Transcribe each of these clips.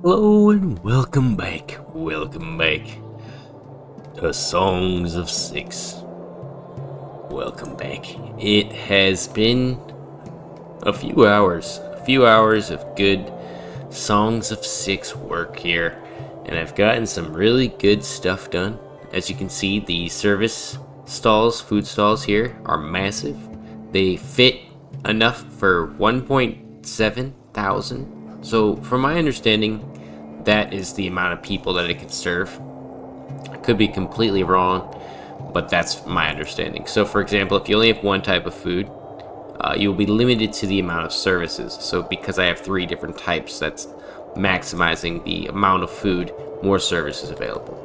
Hello and welcome back to Songs of Six. Welcome back. It has been a few hours of good Songs of Six work here, and I've gotten some really good stuff done. As you can see, the service stalls, food stalls here are massive. They fit enough for 1.7 thousand. So from my understanding, that is the amount of people that it could serve. I could be completely wrong, but that's my understanding. So for example, if you only have one type of food, you'll be limited to the amount of services. So because I have 3 different types, that's maximizing the amount of food, more services available.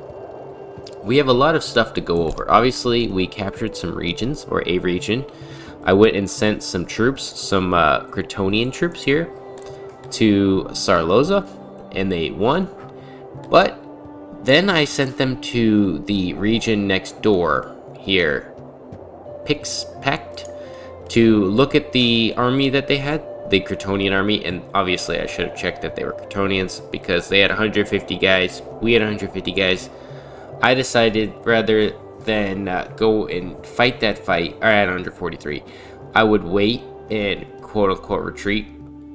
We have a lot of stuff to go over. Obviously, we captured some regions, or a region. I went and sent some troops, some Cretonian troops here, to Sarloza, and they won. But then I sent them to the region next door here, Pixpact, to look at the army that they had, the Cretonian army. And obviously I should have checked that they were Cretonians, because they had 150 guys, we had 150 guys. I decided rather than go and fight that fight, I had 143, I would wait and quote-unquote retreat.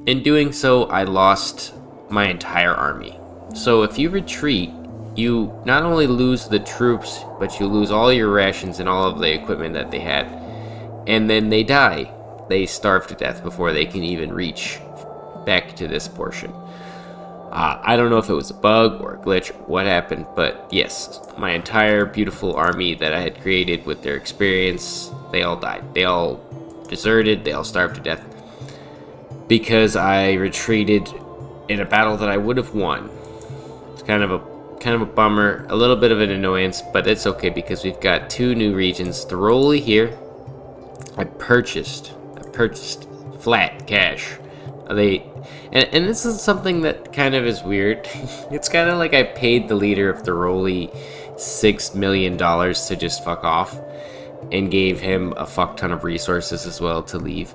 In doing so, I lost my entire army. So if you retreat, you not only lose the troops, but you lose all your rations and all of the equipment that they had. And then they die. They starve to death before they can even reach back to this portion. I don't know if it was a bug or a glitch or what happened, but yes, my entire beautiful army that I had created with their experience, they all died. They all deserted, they all starved to death, because I retreated in a battle that I would have won. It's kind of a bummer, a little bit of an annoyance, but it's okay because we've got 2 new regions. Thoroli here, I purchased flat cash. And this is something that kind of is weird. It's kind of like I paid the leader of Thoroli $6 million to just fuck off, and gave him a fuck ton of resources as well to leave.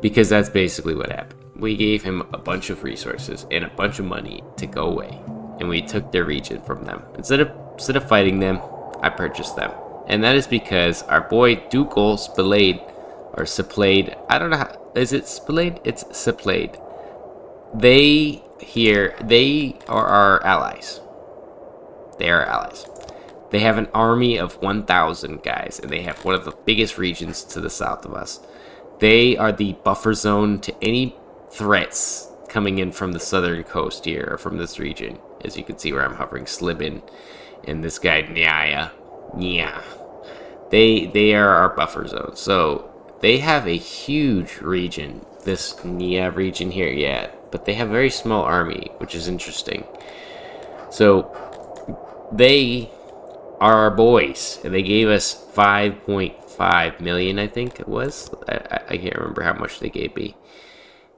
Because that's basically what happened. We gave him a bunch of resources and a bunch of money to go away, and we took their region from them. Instead of fighting them, I purchased them, And that is because our boy Ducal Spilade, or Siplade, I don't know how, is it Spilade? It's Siplade. They are our allies. They are allies. They have an army of 1,000 guys, and they have one of the biggest regions to the south of us. They are the buffer zone to any threats coming in from the southern coast here, or from this region. As you can see where I'm hovering, Slibin, and this guy, Nyaya. Yeah. They are our buffer zone. So, they have a huge region, this Nia region here, yeah. But they have a very small army, which is interesting. So, they are our boys, and they gave us 5.5 million, I think it was. I can't remember how much they gave me.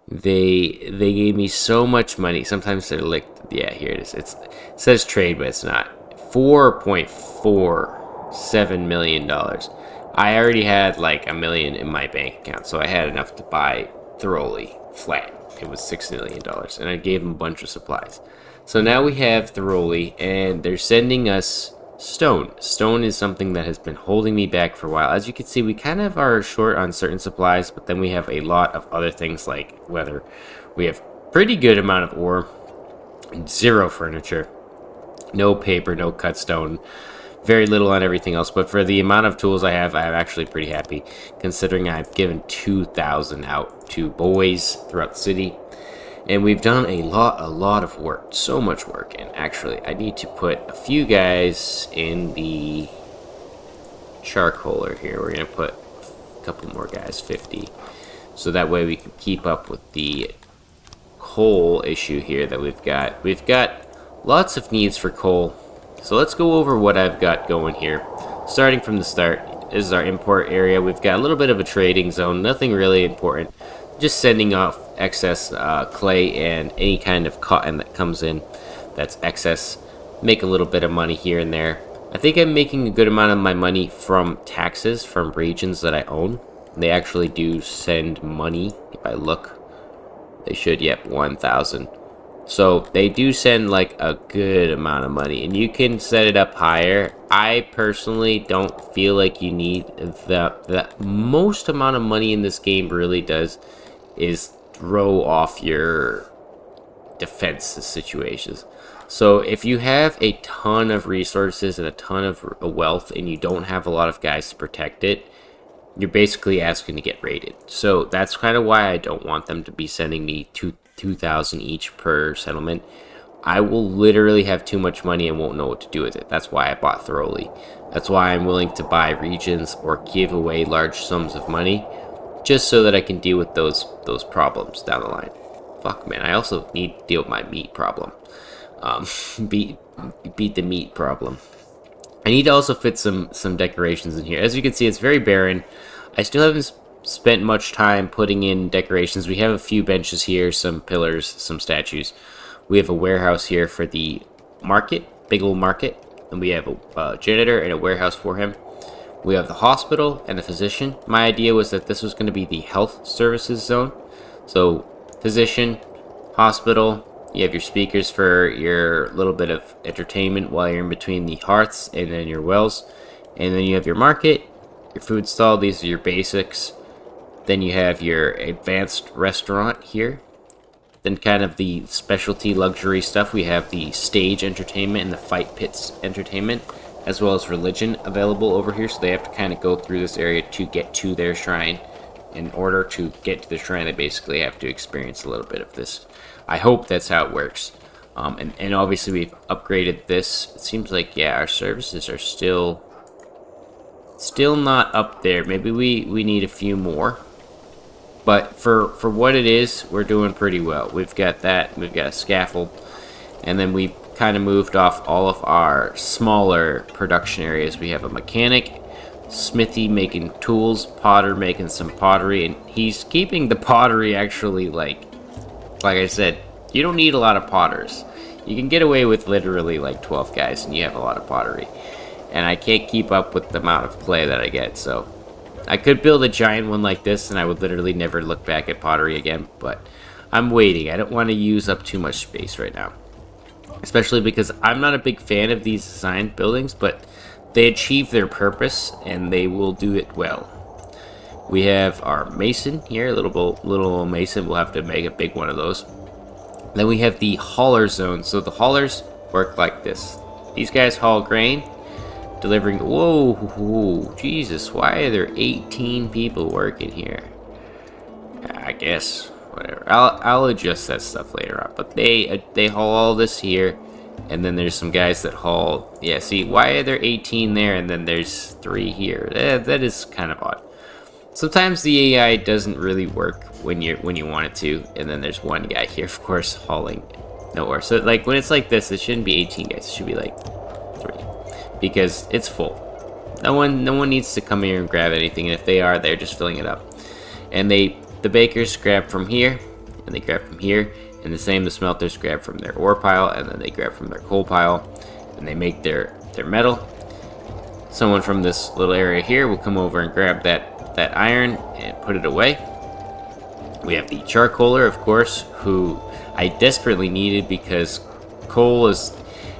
They gave me so much money. Sometimes they're like, yeah, here it is. It says trade, but it's not. $4.47 million. I already had like $1 million in my bank account, so I had enough to buy thoroughly flat. It was $6 million, and I gave them a bunch of supplies. So now we have thoroughly, and they're sending us stone. Stone is something that has been holding me back for a while. As you can see, we kind of are short on certain supplies, but then we have a lot of other things like weather. We have pretty good amount of ore, 0 furniture, no paper, no cut stone, very little on everything else. But for the amount of tools I have, I'm actually pretty happy, considering I've given 2,000 out to boys throughout the city. And we've done a lot of work, so much work. And actually, I need to put a few guys in the charcoaler here. We're going to put a couple more guys, 50. So that way we can keep up with the coal issue here that we've got. We've got lots of needs for coal. So let's go over what I've got going here. Starting from the start, this is our import area. We've got a little bit of a trading zone, nothing really important. Just sending off excess clay and any kind of cotton that comes in that's excess. Make a little bit of money here and there. I think I'm making a good amount of my money from taxes from regions that I own. They actually do send money. If I look, they should, yep, 1,000. So they do send like a good amount of money, and you can set it up higher. I personally don't feel like you need the most amount of money in this game really does is throw off your defense situations. So if you have a ton of resources and a ton of wealth and you don't have a lot of guys to protect it, you're basically asking to get raided. So that's kind of why I don't want them to be sending me 2,000 each per settlement. I will literally have too much money and won't know what to do with it. That's why I bought thoroughly. That's why I'm willing to buy regions or give away large sums of money, just so that I can deal with those problems down the line. Fuck, man, I also need to deal with my meat problem. Beat the meat problem. I need to also fit some decorations in here. As you can see, it's very barren. I still haven't spent much time putting in decorations. We have a few benches here, some pillars, some statues. We have a warehouse here for the market, big old market, and we have a janitor and a warehouse for him. We have the hospital and a physician. My idea was that this was going to be the health services zone. So, physician, hospital, you have your speakers for your little bit of entertainment while you're in between the hearths and then your wells. And then you have your market, your food stall, these are your basics. Then you have your advanced restaurant here. Then kind of the specialty luxury stuff. We have the stage entertainment and the fight pits entertainment, as well as religion available over here. So they have to kind of go through this area to get to their shrine. In order to get to the shrine, they basically have to experience a little bit of this. I hope that's how it works. And obviously we've upgraded this. It seems like, yeah, our services are still not up there. Maybe we need a few more. But for what it is, we're doing pretty well. We've got that. We've got a scaffold. And then we kind of moved off all of our smaller production areas. We have a mechanic, smithy making tools, potter making some pottery. And he's keeping the pottery actually like I said, you don't need a lot of potters. You can get away with literally like 12 guys and you have a lot of pottery. And I can't keep up with the amount of clay that I get, so I could build a giant one like this and I would literally never look back at pottery again, but I'm waiting. I don't want to use up too much space right now. Especially because I'm not a big fan of these design buildings, but they achieve their purpose, and they will do it well. We have our mason here, little mason. We'll have to make a big one of those. Then we have the hauler zone. So the haulers work like this. These guys haul grain, delivering. Whoa, Jesus! Why are there 18 people working here? I guess whatever. I'll adjust that stuff later on. But they haul all this here, and then there's some guys that haul. Yeah, see, why are there 18 there, and then there's 3 here? That is kind of odd. Sometimes the AI doesn't really work when you want it to, and then there's one guy here, of course, hauling nowhere. So like when it's like this, it shouldn't be 18 guys. It should be like 3, because it's full. No one needs to come here and grab anything, and if they are, they're just filling it up. And the bakers grab from here, and they grab from here, and the smelters grab from their ore pile, and then they grab from their coal pile, and they make their metal. Someone from this little area here will come over and grab that iron and put it away. We have the charcoaler, of course, who I desperately needed, because coal is,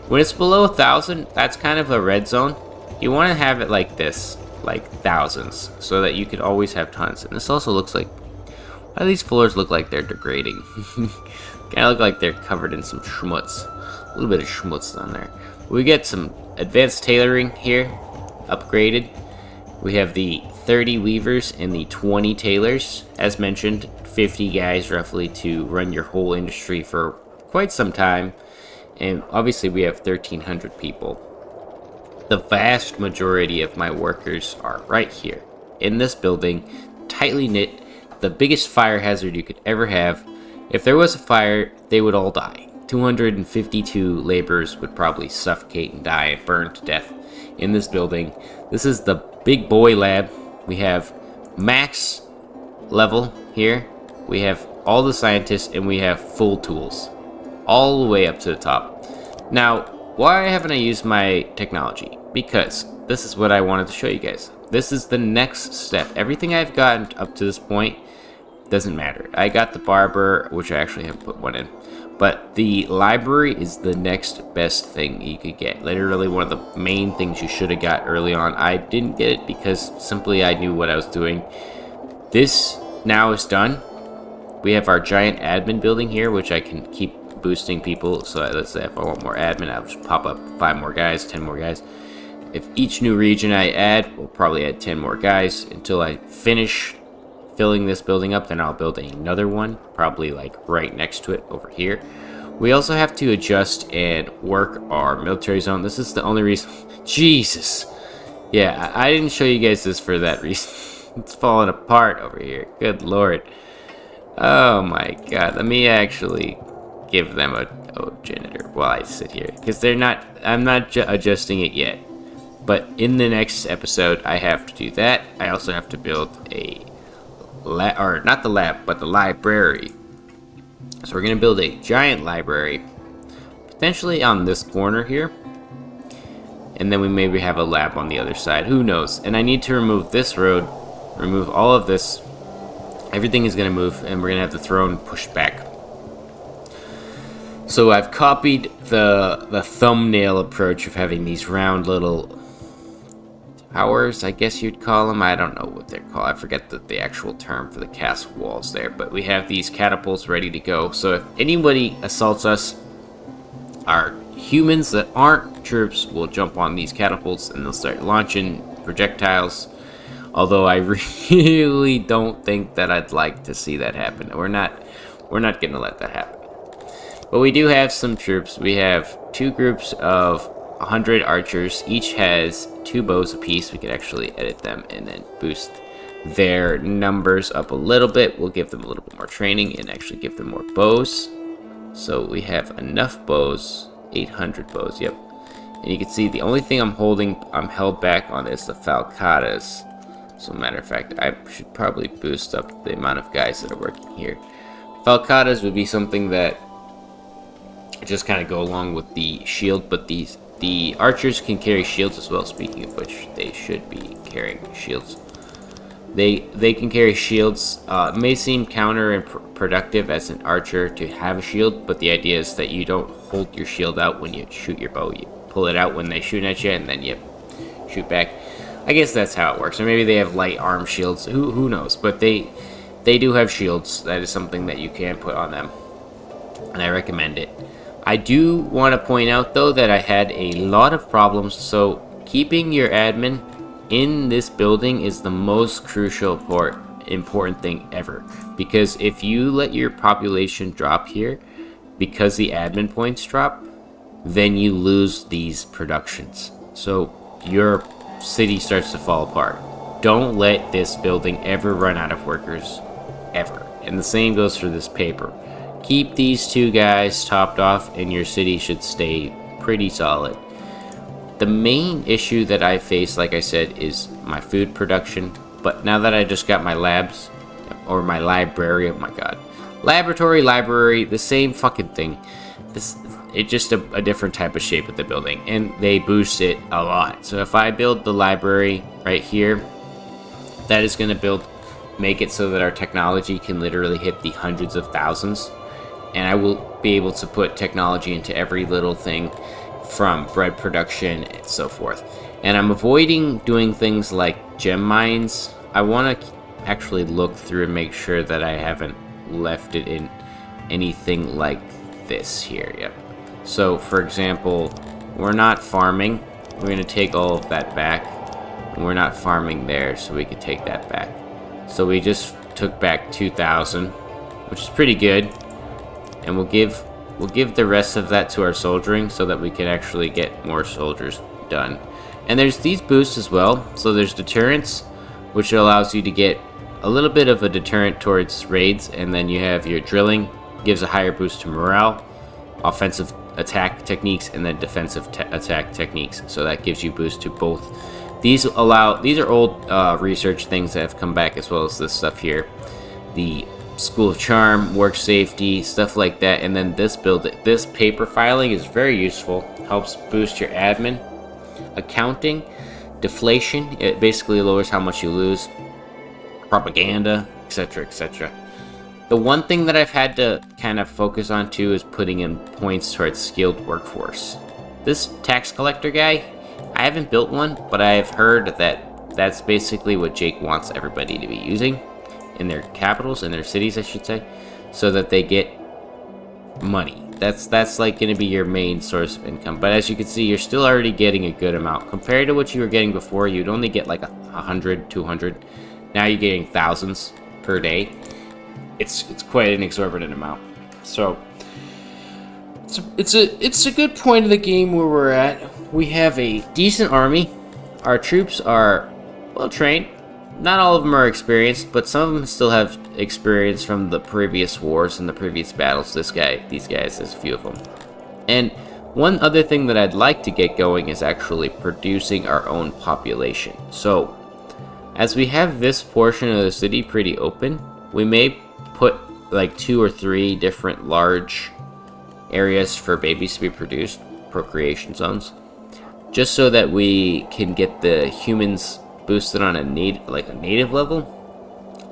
when it's below 1,000, that's kind of a red zone. You want to have it like this, like thousands, so that you could always have tons. And this also looks like, why do these floors look like they're degrading? Kind of look like they're covered in some schmutz. A little bit of schmutz on there. We get some advanced tailoring here, upgraded. We have the 30 weavers and the 20 tailors. As mentioned, 50 guys roughly to run your whole industry for quite some time. And obviously we have 1,300 people. The vast majority of my workers are right here in this building, tightly knit, the biggest fire hazard you could ever have. If there was a fire, they would all die. 252 laborers would probably suffocate and die and burn to death in this building. This is the big boy lab. We have max level here. We have all the scientists, and we have full tools all the way up to the top. Now, why haven't I used my technology? Because this is what I wanted to show you guys. This is the next step. Everything I've gotten up to this point doesn't matter. I got the barber, which I actually haven't put one in. But the library is the next best thing you could get. Literally one of the main things you should have got early on. I didn't get it because simply I knew what I was doing. This now is done. We have our giant admin building here, which I can keep boosting people. So let's say if I want more admin, I'll just pop up 5 more guys, 10 more guys. If each new region I add, we'll probably add 10 more guys until I finish filling this building up. Then I'll build another one, probably like right next to it over here. We also have to adjust and work our military zone. This is the only reason. Jesus. Yeah, I didn't show you guys this for that reason. It's falling apart over here. Good lord. Oh my god. Let me actually give them a janitor while I sit here, because I'm not adjusting it yet. But in the next episode, I have to do that. I also have to build a or not the lab, but the library. So we're gonna build a giant library, potentially on this corner here, and then we maybe have a lab on the other side. Who knows? And I need to remove this road, remove all of this. Everything is gonna move, and we're gonna have the throne pushed back. So I've copied the thumbnail approach of having these round little towers, I guess you'd call them. I don't know what they're called. I forget the actual term for the castle walls there. But we have these catapults ready to go. So if anybody assaults us, our humans that aren't troops will jump on these catapults and they'll start launching projectiles. Although I really don't think that I'd like to see that happen. We're not going to let that happen. But we do have some troops. We have 2 groups of 100 archers. Each has 2 bows apiece. We could actually edit them and then boost their numbers up a little bit. We'll give them a little bit more training and actually give them more bows. So we have enough bows, 800 bows, yep. And you can see the only thing I'm held back on is the falcatas. So matter of fact, I should probably boost up the amount of guys that are working here. Falcatas would be something that just kind of go along with the shield, but the archers can carry shields as well. Speaking of which, they should be carrying shields. They can carry shields. It may seem counterproductive as an archer to have a shield, but the idea is that you don't hold your shield out when you shoot your bow. You pull it out when they shoot at you, and then you shoot back. I guess that's how it works. Or maybe they have light arm shields. Who knows? But they do have shields. That is something that you can put on them, and I recommend it. I do want to point out though that I had a lot of problems. So keeping your admin in this building is the most crucial important thing ever, because if you let your population drop here because the admin points drop, then you lose these productions. So your city starts to fall apart. Don't let this building ever run out of workers, ever. And the same goes for this paper. Keep these two guys topped off and your city should stay pretty solid. The main issue that I face, like I said, is my food production. But now that I just got my labs, or my library, oh my god. Laboratory, library, the same fucking thing. It's just a different type of shape of the building, and they boost it a lot. So if I build the library right here, that is going to make it so that our technology can literally hit the hundreds of thousands, and I will be able to put technology into every little thing, from bread production and so forth. And I'm avoiding doing things like gem mines. I want to actually look through and make sure that I haven't left it in anything like this here. Yep. So for example, we're not farming. We're going to take all of that back, and we're not farming there, so we can take that back. So we just took back 2,000, which is pretty good, and we'll give the rest of that to our soldiering so that we can actually get more soldiers done. And there's these boosts as well. So there's deterrence, which allows you to get a little bit of a deterrent towards raids, and then you have your drilling, gives a higher boost to morale, offensive attack techniques, and then defensive attack techniques. So that gives you boost to both. These are old research things that have come back, as well as this stuff here. The School of Charm, work safety, stuff like that. And then this paper filing is very useful. Helps boost your admin, accounting, deflation. It basically lowers how much you lose, propaganda, etc., etc. The one thing that I've had to kind of focus on too is putting in points towards skilled workforce. This tax collector guy, I haven't built one, but I've heard that that's basically what Jake wants everybody to be using in their capitals, in their cities, I should say, so that they get money. That's like going to be your main source of income. But as you can see, you're still already getting a good amount compared to what you were getting before. You'd only get like 100, 200. Now you're getting thousands per day. It's quite an exorbitant amount. So it's a good point of the game where we're at. We have a decent army. Our troops are well trained. Not all of them are experienced, but some of them still have experience from the previous wars and the previous battles. These guys, there's a few of them. And one other thing that I'd like to get going is actually producing our own population. So, as we have this portion of the city pretty open, we may put like 2 or 3 different large areas for babies to be produced, procreation zones, just so that we can get the humans boosted on a native level.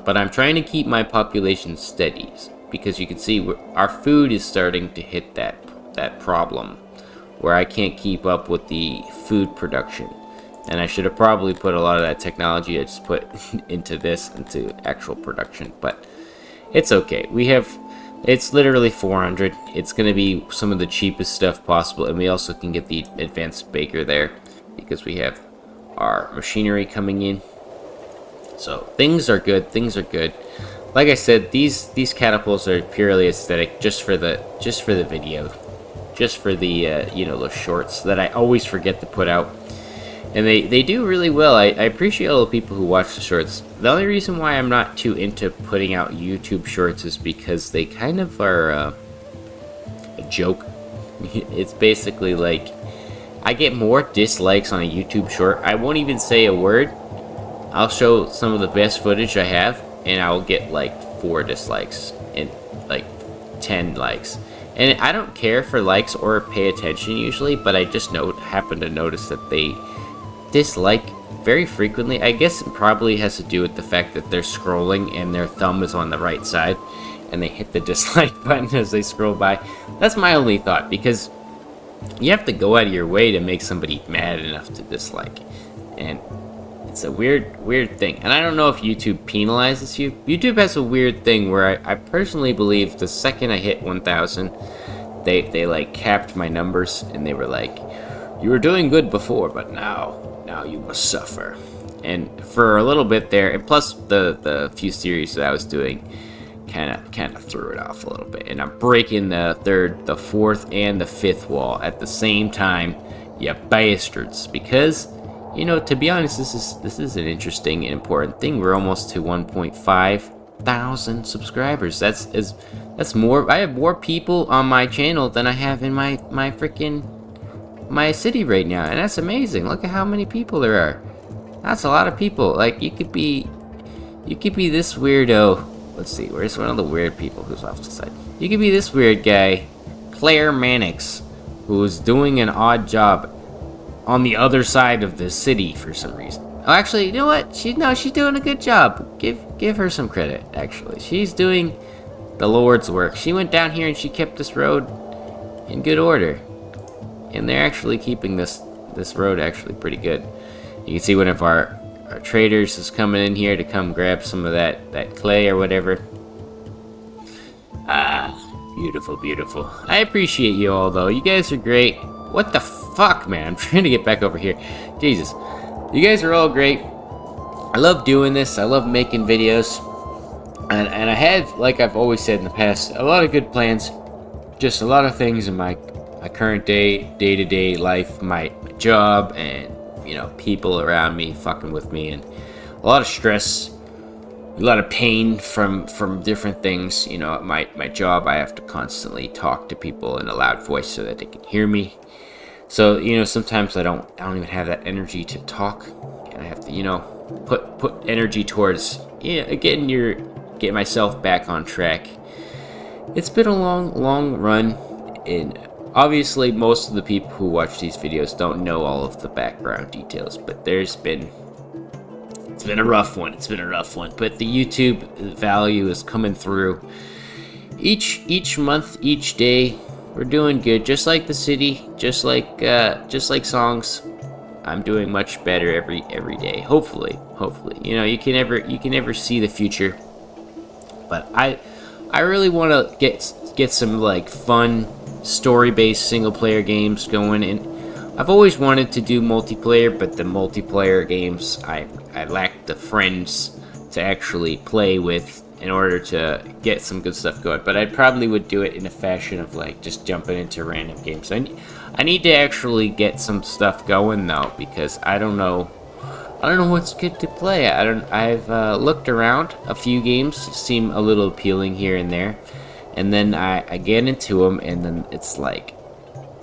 But I'm trying to keep my population steady, because you can see our food is starting to hit that problem where I can't keep up with the food production, and I should have probably put a lot of that technology I just put into actual production. But it's okay. It's literally 400. It's going to be some of the cheapest stuff possible, and we also can get the advanced baker there because we have our machinery coming in. So things are good. Like I said, these catapults are purely aesthetic, just for the video, just for the those shorts that I always forget to put out, and they do really well. I appreciate all the people who watch the shorts. The only reason why I'm not too into putting out YouTube shorts is because they kind of are a joke. It's basically like, I get more dislikes on a YouTube short. I won't even say a word. I'll show some of the best footage I have, and I'll get like 4 dislikes and like 10 likes. And I don't care for likes or pay attention usually, but I just happen to notice that they dislike very frequently. I guess it probably has to do with the fact that they're scrolling and their thumb is on the right side, and they hit the dislike button as they scroll by. That's my only thought, because you have to go out of your way to make somebody mad enough to dislike. and it's a weird thing. And I don't know if YouTube penalizes you. YouTube has a weird thing where I personally believe the second I hit 1,000, they like capped my numbers, and they were like, you were doing good before, but now you must suffer. And for a little bit there, and plus the few series that I was doing kind of threw it off a little bit. And I'm breaking the third, the fourth, and the fifth wall at the same time, you bastards. Because, you know, to be honest, this is an interesting and important thing. We're almost to 1.5 thousand subscribers. That's more. I have more people on my channel than I have in my city right now, and that's amazing. Look at how many people there are. That's a lot of people. Like, you could be this weirdo. Let's see, where's one of the weird people who's off the side? You could be this weird guy, Claire Mannix, who's doing an odd job on the other side of the city for some reason. Oh, actually, you know what? She's doing a good job. Give her some credit. Actually, she's doing the Lord's work. She went down here and she kept this road in good order, and they're actually keeping this road actually pretty good. You can see one of our traders is coming in here to come grab some of that clay or whatever. Ah, beautiful. I appreciate you all, though. You guys are great. What the fuck, man? I'm trying to get back over here. Jesus. You guys are all great. I love doing this. I love making videos. And I have, like I've always said in the past, a lot of good plans. Just a lot of things in my current day-to-day life, my job, and, you know, people around me fucking with me, and a lot of stress, a lot of pain from different things. You know, at my job, I have to constantly talk to people in a loud voice so that they can hear me. So, you know, sometimes I don't even have that energy to talk, and I have to, you know, put energy towards, you know, getting myself back on track. It's been a long run, and obviously most of the people who watch these videos don't know all of the background details, but it's been a rough one. But the YouTube value is coming through each month, each day. We're doing good, just like the city, just like songs. I'm doing much better every day. Hopefully. You know, you can never see the future, but I really want to get some like fun story-based single-player games going. And I've always wanted to do multiplayer, but the multiplayer games I lack the friends to actually play with in order to get some good stuff going. But I probably would do it in a fashion of like just jumping into random games. I need to actually get some stuff going though, because I don't know what's good to play. I've looked around. A few games seem a little appealing here and there, and then I get into them, and then it's like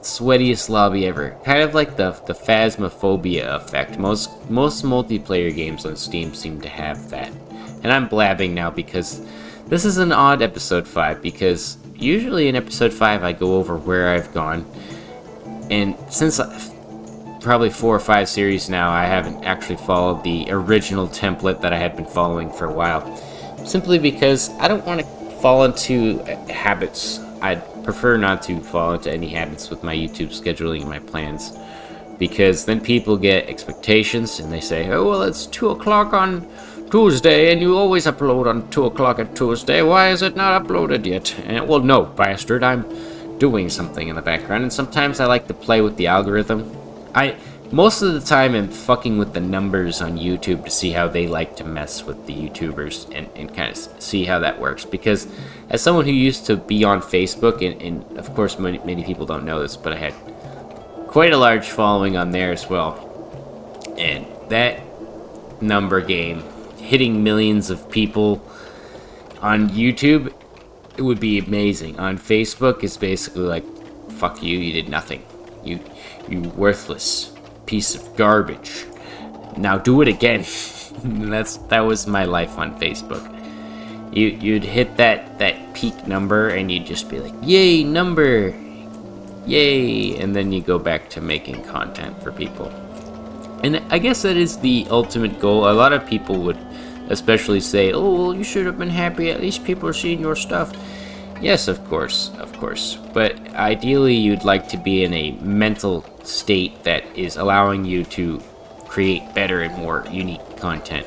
sweatiest lobby ever. Kind of like the Phasmophobia effect. Most multiplayer games on Steam seem to have that. And I'm blabbing now because this is an odd episode 5, because usually in episode 5 I go over where I've gone, and since probably 4 or 5 series now, I haven't actually followed the original template that I had been following for a while, simply because I don't want to fall into habits. I'd prefer not to fall into any habits with my YouTube scheduling and my plans, because then people get expectations and they say, oh well, it's 2 o'clock on Tuesday and you always upload on 2 o'clock on Tuesday, why is it not uploaded yet? And, well, no, bastard, I'm doing something in the background, and sometimes I like to play with the algorithm. Most of the time I'm fucking with the numbers on YouTube to see how they like to mess with the YouTubers, and kind of see how that works. Because as someone who used to be on Facebook, and of course many people don't know this, but I had quite a large following on there as well. And that number game, hitting millions of people on YouTube, it would be amazing. On Facebook, it's basically like, fuck you, you did nothing. You worthless piece of garbage. Now do it again. That was my life on Facebook. You'd hit that peak number and you'd just be like, yay, number, yay, and then you go back to making content for people. And I guess that is the ultimate goal. A lot of people would especially say, oh, well, you should have been happy, at least people are seeing your stuff. Yes, of course, but ideally you'd like to be in a mental state that is allowing you to create better and more unique content.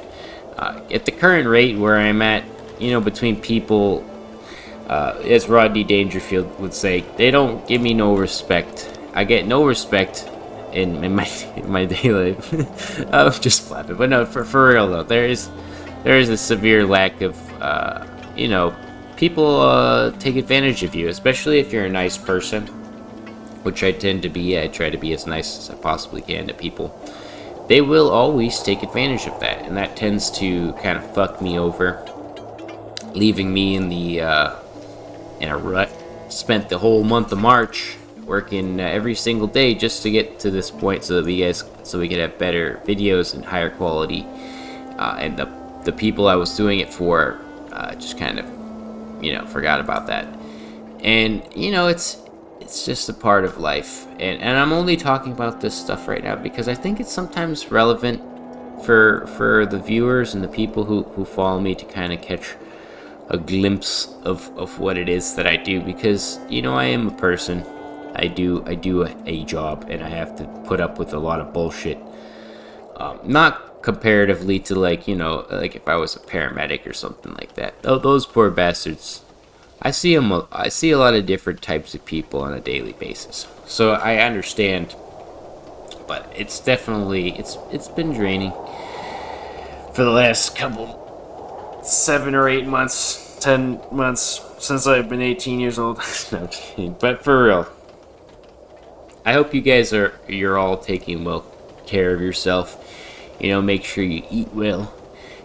At the current rate where I'm at, between people, as Rodney Dangerfield would say, they don't give me no respect. I get no respect in my daily life. I'm just flapping, but no, for real though, there is a severe lack of people take advantage of you, especially if you're a nice person, which I tend to be. I try to be as nice as I possibly can to people. They will always take advantage of that, and that tends to kind of fuck me over, leaving me in a rut. Spent the whole month of March working every single day just to get to this point, so we could have better videos and higher quality. And the people I was doing it for just kind of forgot about that. And it's just a part of life, and I'm only talking about this stuff right now because I think it's sometimes relevant for the viewers and the people who follow me to kind of catch a glimpse of what it is that I do, because I am a person. I do a job, and I have to put up with a lot of bullshit. Not comparatively to like if I was a paramedic or something like that. Those poor bastards. I see a lot of different types of people on a daily basis, so I understand. But it's definitely it's been draining for the last couple 7 or 8 months, 10 months since I've been 18 years old. No, I'm kidding. But for real, I hope you guys you're all taking well care of yourself. Make sure you eat well,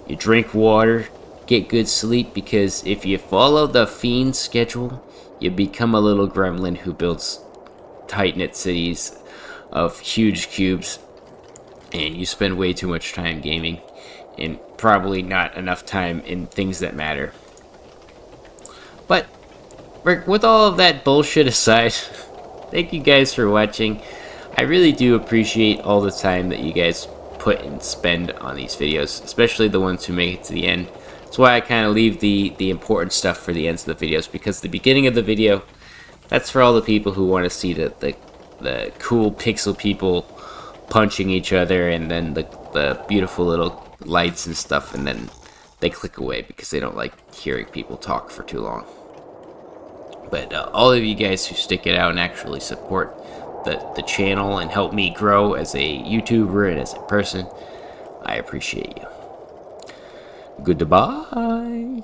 you drink water, get good sleep, because if you follow the Fiend schedule, you become a little gremlin who builds tight-knit cities of huge cubes, and you spend way too much time gaming and probably not enough time in things that matter. But with all of that bullshit aside, thank you guys for watching. I really do appreciate all the time that you guys put and spend on these videos, especially the ones who make it to the end. That's why I kind of leave the important stuff for the ends of the videos, because the beginning of the video, that's for all the people who want to see the cool pixel people punching each other, and then the beautiful little lights and stuff, and then they click away because they don't like hearing people talk for too long. But all of you guys who stick it out and actually support the channel and help me grow as a YouTuber and as a person, I appreciate you. Goodbye.